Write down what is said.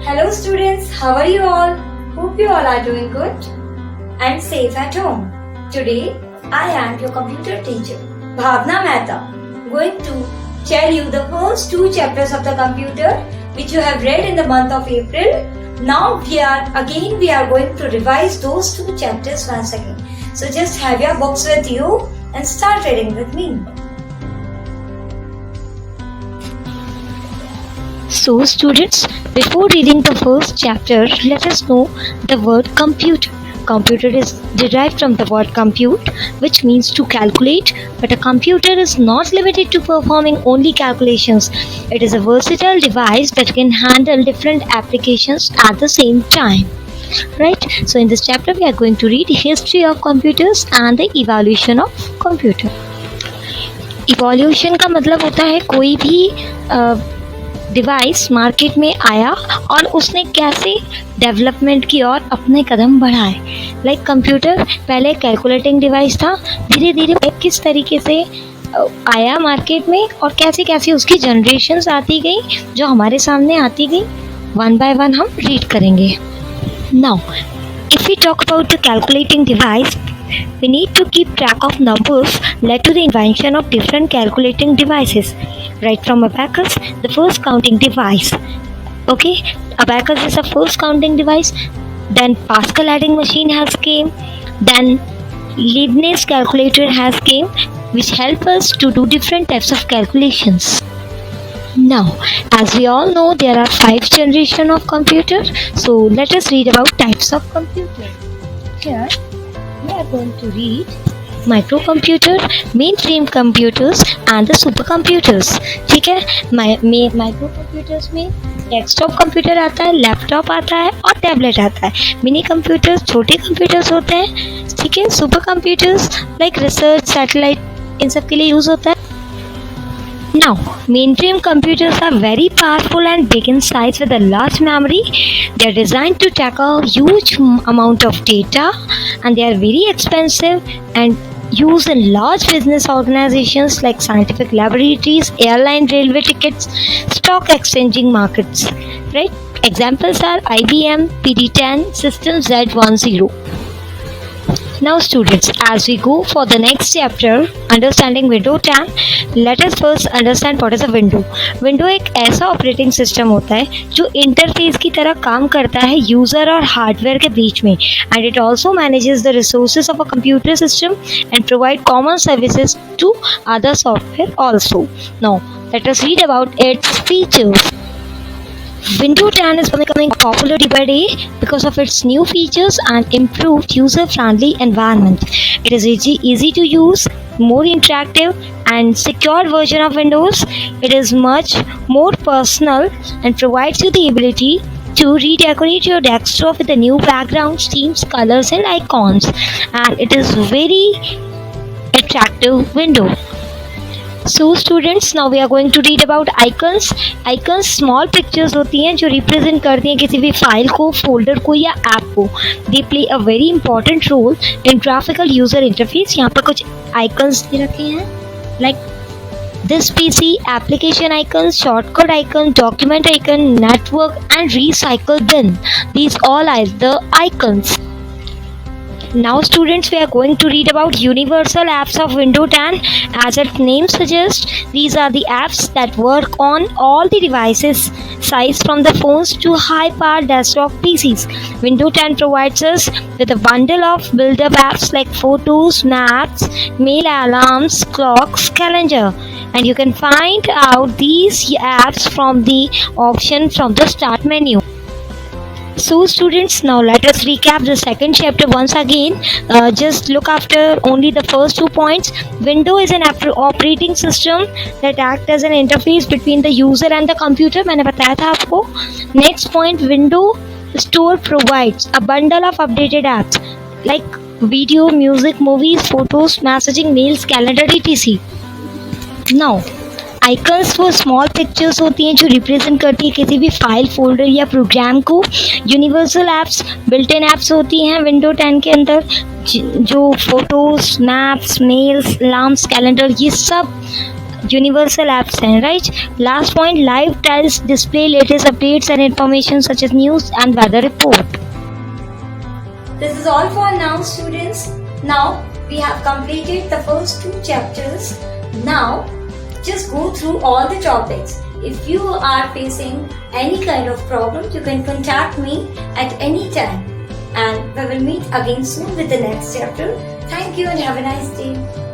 Hello students, how are you all? Hope you all are doing good and safe at home. Today, I am your computer teacher, Bhavna Mehta, going to tell you the first two chapters of the computer which you have read in the month of April. Now we are going to revise those two chapters once again. So just have your books with you and start reading with me. So students, before reading the first chapter, let us know the word computer. Computer is derived from the word compute, which means to calculate, but a computer is not limited to performing only calculations. It is a versatile device that can handle different applications at the same time. Right? So in this chapter we are going to read history of computers and the evolution of computer. Evolution का मतलब होता है कोई भी device market में आया और उसने कैसे डेवलपमेंट की ओर अपने कदम बढ़ाए. लाइक कंप्यूटर पहले कैलकुलेटिंग डिवाइस था, धीरे धीरे किस तरीके से आया मार्केट में और कैसे कैसे उसकी जनरेशन्स आती गई जो हमारे सामने आती गई. वन बाय वन हम रीड करेंगे. Now if we talk about the calculating device, we need to keep track of numbers led to the invention of different calculating devices. Right from abacus, the first counting device. Okay, abacus is the first counting device. Then Pascal adding machine has came. Then Leibniz calculator has came, which help us to do different types of calculations. Now, as we all know, there are 5 generations of computer. So let us read about types of computer. Here we are going to read microcomputer, mainframe computers and the supercomputers. ठीक है, माइक्रोकम्प्यूटर्स में desktop computer आता है, laptop आता है और tablet आता है. मिनी कंप्यूटर्स छोटे कंप्यूटर्स होते हैं. ठीक है, super computers like research, satellite, इन सब के लिए यूज होता है. Now, mainframe computers are very powerful and big in size with a large memory. They are designed to tackle huge amount of data and they are very expensive and used in large business organizations like scientific laboratories, airline, railway tickets, stock exchanging markets. Right? Examples are IBM PD10, System Z10. Now students, as we go for the next chapter, understanding Windows 10, let us first understand what is a window. Window एक ऐसा operating system होता है जो interface की तरह काम करता है यूज़र और हार्डवेयर के बीच में, and it also manages the resources of a computer system and provide common services to other software also. Now, let us read about its features. Windows 10 is becoming popular day by day because of its new features and improved user-friendly environment. It is easy to use, more interactive and secure version of Windows. It is much more personal and provides you the ability to redecorate your desktop with the new backgrounds, themes, colors and icons. And it is very attractive window. So students, now we are going to read about icons. Icons small pictures होती हैं जो represent करती हैं किसी भी file को, folder को या ऐप को. They play a very important role in graphical user interface. यहाँ पर कुछ icons दे रखे हैं like this PC, application icon, shortcut icon, document icon, network and recycle bin. These all are the icons. Now students, we are going to read about universal apps of Windows 10. As its name suggests, these are the apps that work on all the devices size from the phones to high-powered desktop PCs. Windows 10 provides us with a bundle of built-up apps like photos, maps, mail, alarms, clocks, calendar. And you can find out these apps from the option from the start menu. So students, now let us recap the second chapter once again. Just look after only the first 2 points. Windows is an operating system that acts as an interface between the user and the computer. मैंने बताया था आपको. Next point, Windows Store provides a bundle of updated apps like video, music, movies, photos, messaging, mails, calendar, etc. Now, icons वो small pictures होती हैं जो represent करती है किसी भी फाइल, फोल्डर या प्रोग्राम को. Universal apps built in apps होती हैं विंडो 10 के अंदर जो photos, maps, mails, alarms, calendar ये सब universal app sign, right? Last point, live tiles display latest updates and information such as news and weather report. This is all for now, students. Now we have completed the first 2 chapters. Now just go through all the topics. If you are facing any kind of problem, you can contact me at any time. And we will meet again soon with the next chapter. Thank you and have a nice day.